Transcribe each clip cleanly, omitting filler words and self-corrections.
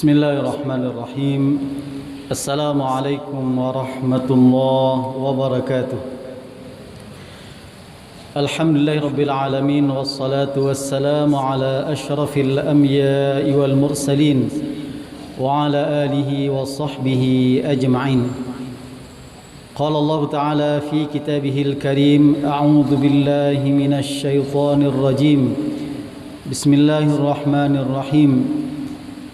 بسم الله الرحمن الرحيم. السلام عليكم ورحمة الله وبركاته. الحمد لله رب العالمين، والصلاة والسلام على أشرف الأنبياء والمرسلين وعلى آله وصحبه أجمعين. قال الله تعالى في كتابه الكريم: أعوذ بالله من الشيطان الرجيم. بسم الله الرحمن الرحيم.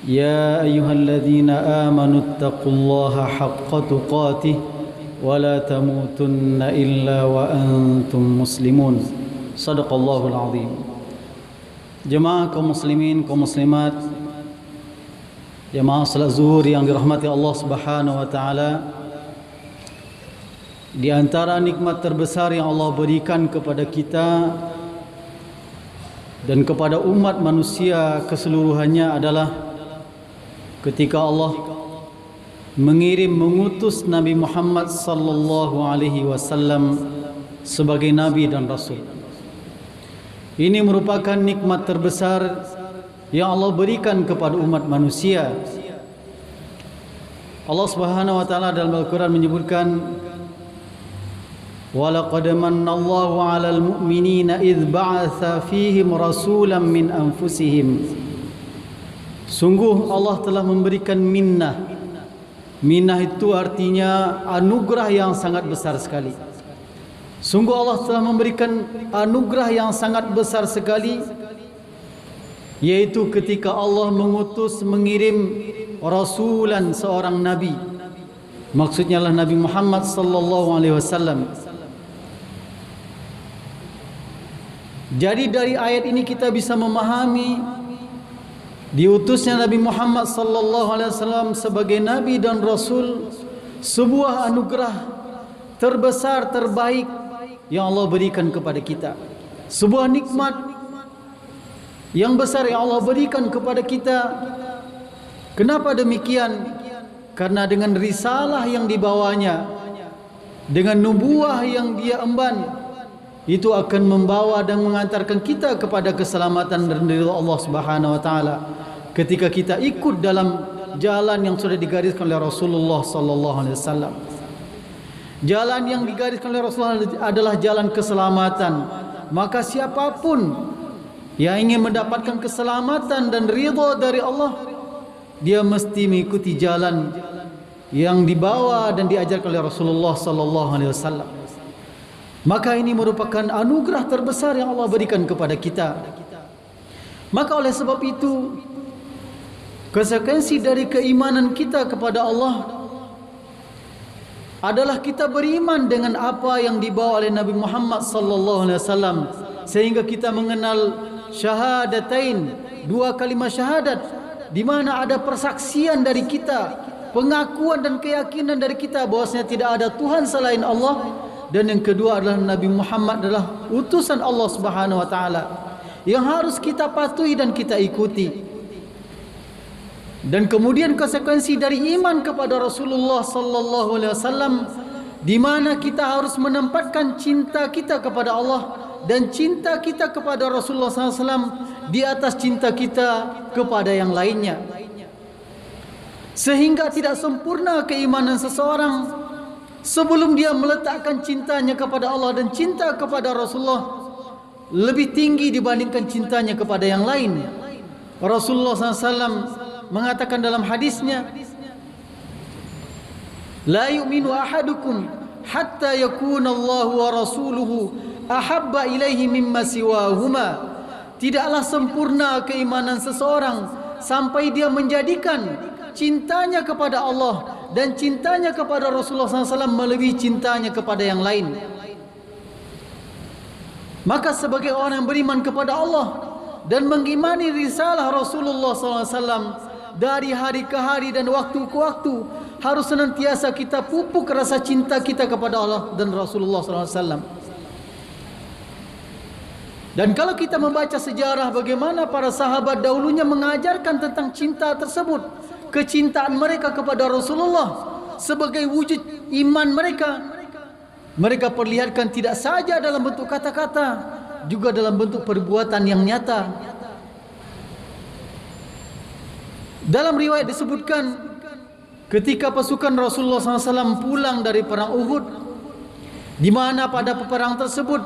يا أيها الذين آمنوا اتقوا الله حق تقاته ولا تموتن إلا وأنتم مسلمون. صدق الله العظيم. Jemaah kaum muslimin, kaum muslimat, jemaah salat zuhur yang dirahmati Allah Subhanahu wa taala, di antara nikmat terbesar yang Allah berikan kepada kita dan kepada umat manusia keseluruhannya adalah ketika Allah mengutus Nabi Muhammad sallallahu alaihi wasallam sebagai nabi dan rasul. Ini merupakan nikmat terbesar yang Allah berikan kepada umat manusia. Allah Subhanahu wa taala dalam Al-Qur'an menyebutkan: وَلَقَدْ مَنَّ اللَّهُ عَلَى الْمُؤْمِنِينَ إِذْ بَعَثَ فِيهِمْ رَسُولًا مِنْ أَنفُسِهِمْ. Sungguh Allah telah memberikan minnah. Minnah itu artinya anugerah yang sangat besar sekali. Sungguh Allah telah memberikan anugerah yang sangat besar sekali, yaitu ketika Allah mengirim rasulan, seorang nabi. Maksudnya adalah Nabi Muhammad sallallahu alaihi wasallam. Jadi dari ayat ini kita bisa memahami diutusnya Nabi Muhammad sallallahu alaihi wasallam sebagai nabi dan rasul sebuah anugerah terbesar, terbaik yang Allah berikan kepada kita. Sebuah nikmat yang besar yang Allah berikan kepada kita. Kenapa demikian? Karena dengan risalah yang dibawanya, dengan nubuah yang dia emban, itu akan membawa dan mengantarkan kita kepada keselamatan dan ridha Allah Subhanahu wa taala. Ketika kita ikut dalam jalan yang sudah digariskan oleh Rasulullah sallallahu alaihi wasallam. Jalan yang digariskan oleh Rasulullah adalah jalan keselamatan. Maka siapapun yang ingin mendapatkan keselamatan dan ridha dari Allah, dia mesti mengikuti jalan yang dibawa dan diajarkan oleh Rasulullah sallallahu alaihi wasallam. Maka ini merupakan anugerah terbesar yang Allah berikan kepada kita. Maka oleh sebab itu, konsekuensi dari keimanan kita kepada Allah adalah kita beriman dengan apa yang dibawa oleh Nabi Muhammad sallallahu alaihi wasallam, sehingga kita mengenal syahadatain, dua kalimat syahadat, di mana ada persaksian dari kita, pengakuan dan keyakinan dari kita bahwasanya tidak ada Tuhan selain Allah. Dan yang kedua adalah Nabi Muhammad adalah utusan Allah Subhanahu wa taala yang harus kita patuhi dan kita ikuti. Dan kemudian konsekuensi dari iman kepada Rasulullah sallallahu alaihi wasallam, di mana kita harus menempatkan cinta kita kepada Allah dan cinta kita kepada Rasulullah sallallahu alaihi wasallam di atas cinta kita kepada yang lainnya. Sehingga tidak sempurna keimanan seseorang sebelum dia meletakkan cintanya kepada Allah dan cinta kepada Rasulullah lebih tinggi dibandingkan cintanya kepada yang lain. Rasulullah SAW mengatakan dalam hadisnya, "La yu'minu ahadukum hatta yakuna Allah wa rasuluhu ahabba ilaihi mimma siwahuma." Tidaklah sempurna keimanan seseorang sampai dia menjadikan cintanya kepada Allah dan cintanya kepada Rasulullah SAW melebihi cintanya kepada yang lain. Maka sebagai orang yang beriman kepada Allah dan mengimani risalah Rasulullah SAW dari hari ke hari dan waktu ke waktu, harus senantiasa kita pupuk rasa cinta kita kepada Allah dan Rasulullah SAW. Dan kalau kita membaca sejarah bagaimana para sahabat dahulunya mengajarkan tentang cinta tersebut, kecintaan mereka kepada Rasulullah sebagai wujud iman mereka, mereka perlihatkan tidak saja dalam bentuk kata-kata, juga dalam bentuk perbuatan yang nyata. Dalam riwayat disebutkan ketika pasukan Rasulullah SAW pulang dari perang Uhud, di mana pada peperang tersebut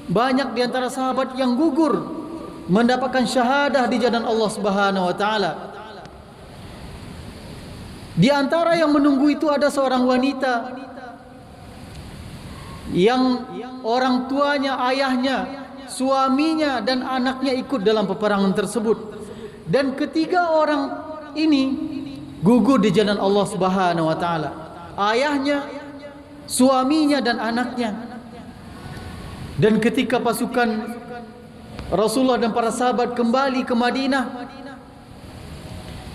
banyak di antara sahabat yang gugur mendapatkan syahadah di jalan Allah Subhanahu wa taala. Di antara yang menunggu itu ada seorang wanita yang orang tuanya, ayahnya, suaminya dan anaknya ikut dalam peperangan tersebut. Dan ketiga orang ini gugur di jalan Allah Subhanahu wa taala. Ayahnya, suaminya dan anaknya. Dan ketika pasukan Rasulullah dan para sahabat kembali ke Madinah,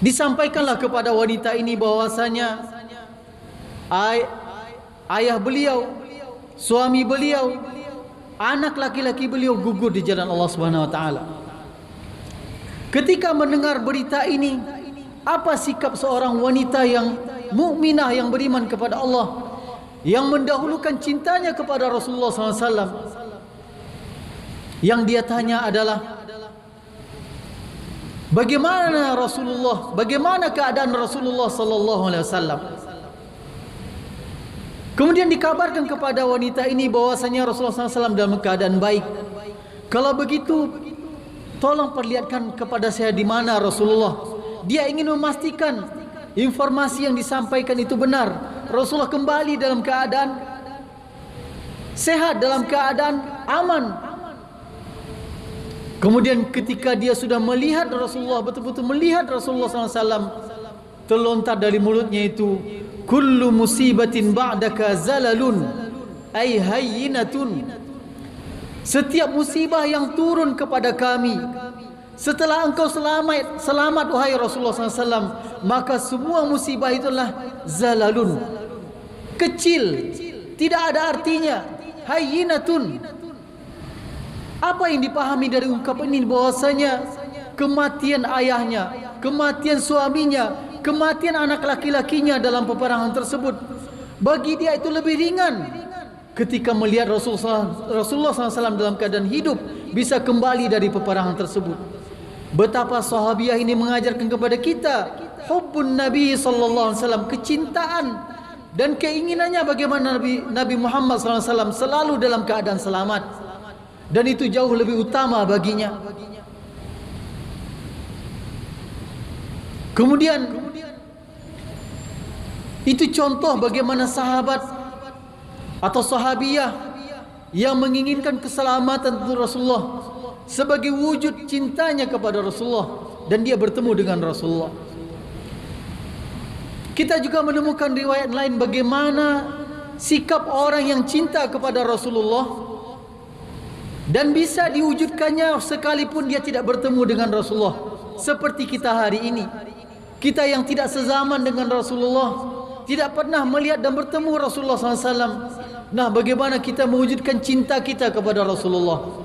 disampaikanlah kepada wanita ini bahwasanya ayah beliau, suami beliau, anak laki-laki beliau gugur di jalan Allah Subhanahu wa taala. Ketika mendengar berita ini, apa sikap seorang wanita yang mukminah, yang beriman kepada Allah, yang mendahulukan cintanya kepada Rasulullah SAW? Yang dia tanya adalah, bagaimana Rasulullah, bagaimana keadaan Rasulullah sallallahu alaihi wasallam? Kemudian dikabarkan kepada wanita ini bahwasanya Rasulullah SAW dalam keadaan baik. Kalau begitu, tolong perlihatkan kepada saya di mana Rasulullah. Dia ingin memastikan informasi yang disampaikan itu benar. Rasulullah kembali dalam keadaan sehat, dalam keadaan aman. Kemudian ketika dia sudah melihat Rasulullah, betul-betul melihat Rasulullah SAW, terlontar dari mulutnya itu, kullu musibatin ba'daka zalalun ay hayyinatun. Setiap musibah yang turun kepada kami setelah engkau selamat wahai Rasulullah SAW, maka semua musibah itulah zalalun, kecil, tidak ada artinya. Hayyinatun, apa yang dipahami dari ungkapan ini? Bahwasanya kematian ayahnya, kematian suaminya, kematian anak laki-lakinya dalam peperangan tersebut, bagi dia itu lebih ringan ketika melihat Rasulullah SAW dalam keadaan hidup, bisa kembali dari peperangan tersebut. Betapa sahabiah ini mengajarkan kepada kita hubbun Nabi SAW, kecintaan dan keinginannya bagaimana Nabi Muhammad SAW selalu dalam keadaan selamat, dan itu jauh lebih utama baginya. Kemudian itu contoh bagaimana sahabat atau sahabiah yang menginginkan keselamatan untuk Rasulullah sebagai wujud cintanya kepada Rasulullah, dan dia bertemu dengan Rasulullah. Kita juga menemukan riwayat lain bagaimana sikap orang yang cinta kepada Rasulullah dan bisa diwujudkannya sekalipun dia tidak bertemu dengan Rasulullah. Seperti kita hari ini, kita yang tidak sezaman dengan Rasulullah, tidak pernah melihat dan bertemu Rasulullah SAW. Nah, bagaimana kita mewujudkan cinta kita kepada Rasulullah?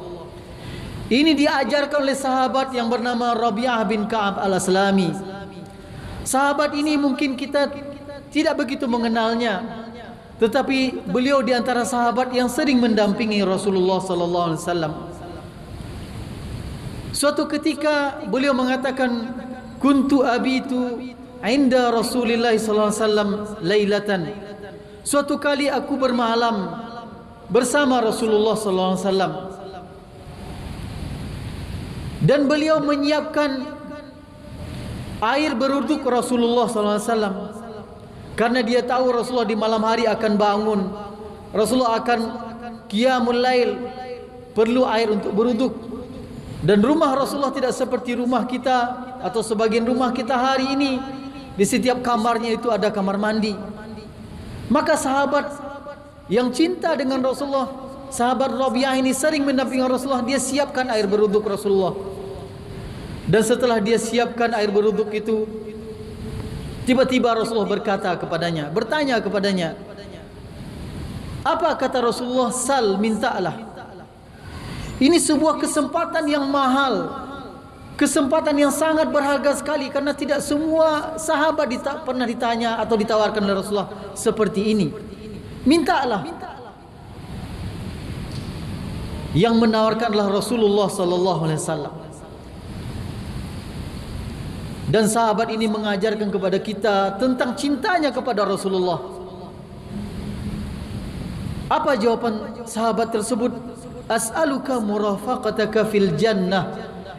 Ini diajarkan oleh sahabat yang bernama Rabi'ah bin Ka'ab al-Aslami. Sahabat ini mungkin kita tidak begitu mengenalnya, tetapi beliau di antara sahabat yang sering mendampingi Rasulullah SAW. Suatu ketika beliau mengatakan, kuntu abitu inda Rasulillah SAW lailatan. Suatu kali aku bermalam bersama Rasulullah SAW, dan beliau menyiapkan air beruduk Rasulullah SAW, karena dia tahu Rasulullah di malam hari akan bangun, Rasulullah akan qiyamul lail, perlu air untuk beruduk. Dan rumah Rasulullah tidak seperti rumah kita atau sebagian rumah kita hari ini. Di setiap kamarnya itu ada kamar mandi. Maka sahabat yang cinta dengan Rasulullah, sahabat Rabi'ah ini sering mendampingi Rasulullah. Dia siapkan air beruduk Rasulullah. Dan setelah dia siapkan air beruduk itu, tiba-tiba Rasulullah berkata kepadanya, bertanya kepadanya, apa kata Rasulullah? Sal, mintalah. Ini sebuah kesempatan yang mahal, kesempatan yang sangat berharga sekali, karena tidak semua sahabat pernah ditanya atau ditawarkan oleh Rasulullah seperti ini. Mintalah. Yang menawarkanlah Rasulullah sallallahu alaihi wasallam. Dan sahabat ini mengajarkan kepada kita tentang cintanya kepada Rasulullah. Apa jawaban sahabat tersebut? As'aluka murafaqataka fil jannah.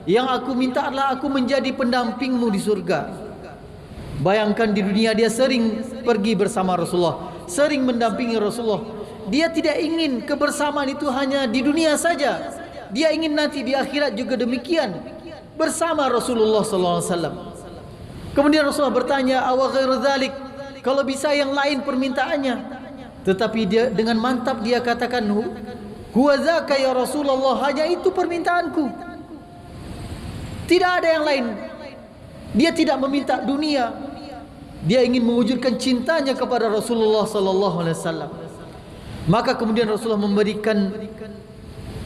Yang aku minta adalah aku menjadi pendampingmu di surga. Bayangkan di dunia dia sering pergi bersama Rasulullah, sering mendampingi Rasulullah. Dia tidak ingin kebersamaan itu hanya di dunia saja. Dia ingin nanti di akhirat juga demikian, bersama Rasulullah sallallahu alaihi wasallam. Kemudian Rasulullah bertanya, "Awa ghairu dzalik?" Kalau bisa yang lain permintaannya. Tetapi dia dengan mantap dia katakan, "Huwa dzaka ya Rasulullah, hanya itu permintaanku. Tidak ada yang lain." Dia tidak meminta dunia. Dia ingin mewujudkan cintanya kepada Rasulullah sallallahu alaihi wasallam. Maka kemudian Rasulullah memberikan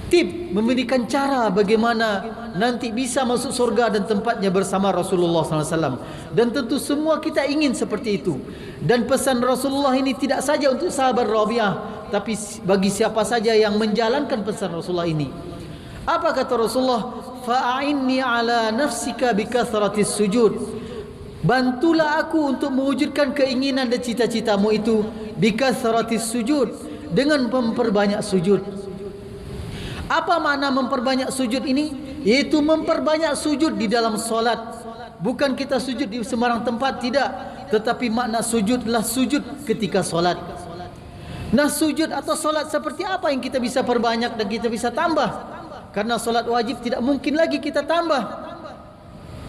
tip, memberikan cara bagaimana nanti bisa masuk surga dan tempatnya bersama Rasulullah sallallahu alaihi wasallam. Dan tentu semua kita ingin seperti itu. Dan pesan Rasulullah ini tidak saja untuk sahabat Rabi'ah, tapi bagi siapa saja yang menjalankan pesan Rasulullah ini. Apa kata Rasulullah? Fa'inni ala nafsika bikathratis sujud. Bantulah aku untuk mewujudkan keinginan dan cita-citamu itu bikathratis sujud, dengan memperbanyak sujud. Apa makna memperbanyak sujud ini? Yaitu memperbanyak sujud di dalam solat. Bukan kita sujud di sembarang tempat, tidak. Tetapi makna sujud adalah sujud ketika solat. Nah, sujud atau solat seperti apa yang kita bisa perbanyak dan kita bisa tambah? Karena solat wajib tidak mungkin lagi kita tambah.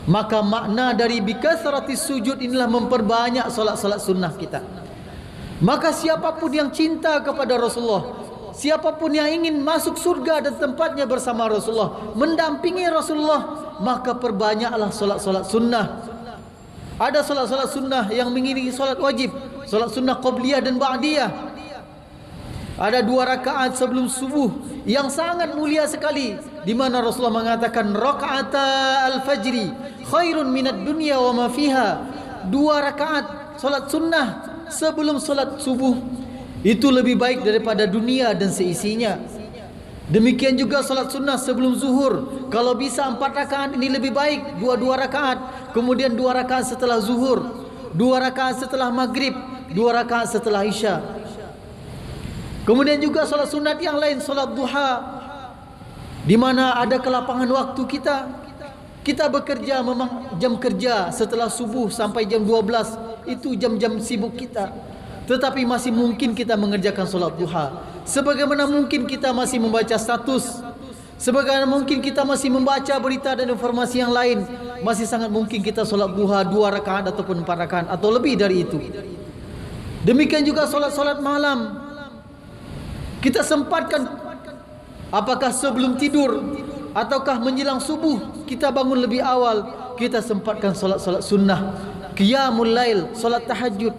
Maka makna dari bikathratis sujud inilah memperbanyak solat-solat sunnah kita. Maka siapapun yang cinta kepada Rasulullah, siapapun yang ingin masuk surga dan tempatnya bersama Rasulullah, mendampingi Rasulullah, maka perbanyaklah solat-solat sunnah. Ada solat-solat sunnah yang mengiringi solat wajib, solat sunnah qabliyah dan ba'diyah. Ada 2 rakaat sebelum subuh yang sangat mulia sekali, di mana Rasulullah mengatakan rakaata al-fajri khairun minad dunya wa ma fiha. 2 rakaat solat sunnah sebelum solat subuh itu lebih baik daripada dunia dan seisinya. Demikian juga solat sunnah sebelum zuhur, kalau bisa 4 rakaat ini lebih baik, 2 rakaat. Kemudian 2 rakaat setelah zuhur, 2 rakaat setelah maghrib, 2 rakaat setelah isya. Kemudian juga solat sunat yang lain, solat duha, di mana ada kelapangan waktu kita. Kita bekerja, memang jam kerja setelah subuh sampai jam 12 itu jam-jam sibuk kita. Tetapi masih mungkin kita mengerjakan solat duha. Sebagaimana mungkin kita masih membaca status, sebagaimana mungkin kita masih membaca berita dan informasi yang lain, masih sangat mungkin kita solat duha 2 rakaat ataupun 4 rakaat atau lebih dari itu. Demikian juga solat-solat malam. Kita sempatkan, apakah sebelum tidur ataukah menjelang subuh, kita bangun lebih awal, kita sempatkan solat-solat sunnah, qiyamul lail, solat tahajud.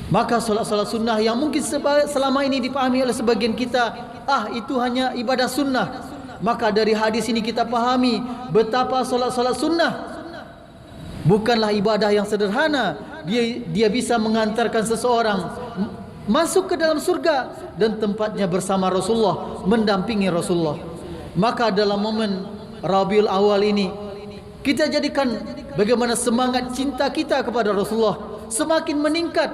Maka solat-solat sunnah yang mungkin selama ini dipahami oleh sebagian kita, itu hanya ibadah sunnah. Maka dari hadis ini kita pahami betapa solat-solat sunnah bukanlah ibadah yang sederhana. Dia bisa mengantarkan seseorang masuk ke dalam surga dan tempatnya bersama Rasulullah, mendampingi Rasulullah. Maka dalam momen Rabiul Awal ini, kita jadikan bagaimana semangat cinta kita kepada Rasulullah semakin meningkat,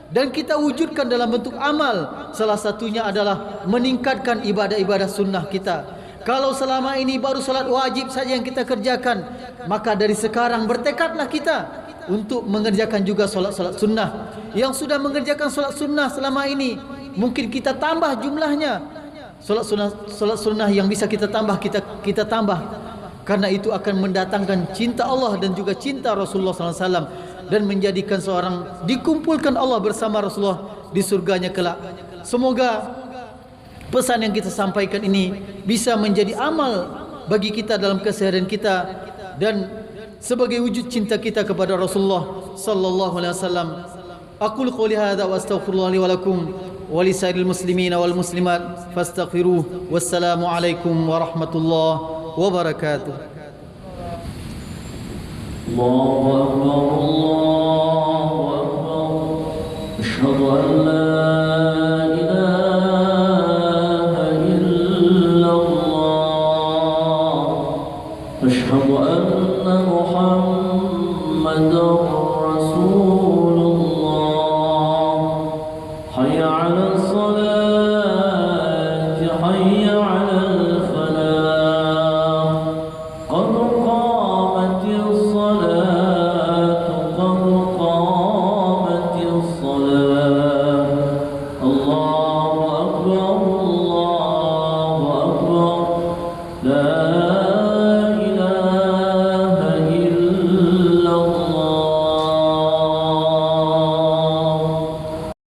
dan kita wujudkan dalam bentuk amal. Salah satunya adalah meningkatkan ibadah-ibadah sunnah kita. Kalau selama ini baru salat wajib saja yang kita kerjakan, maka dari sekarang bertekadlah kita untuk mengerjakan juga solat-solat sunnah. Yang sudah mengerjakan solat sunnah selama ini, mungkin kita tambah jumlahnya. Solat sunnah yang bisa kita tambah, kita tambah. Karena itu akan mendatangkan cinta Allah dan juga cinta Rasulullah SAW, dan menjadikan seorang dikumpulkan Allah bersama Rasulullah di surganya kelak. Semoga pesan yang kita sampaikan ini bisa menjadi amal bagi kita dalam keseharian kita, dan sebagai wujud cinta kita kepada Rasulullah sallallahu alaihi wasallam. Aqulu qouli hadza wa astaghfirullah li wa lakum wa li sairil muslimina wal muslimat fastaghfiruh. Wassalamu alaikum warahmatullahi wabarakatuh. Allahu akbar, Allahu akbar. Asyhadu an la ilaha illallah. أشهد أن محمدا رسول الله حي على الصلاة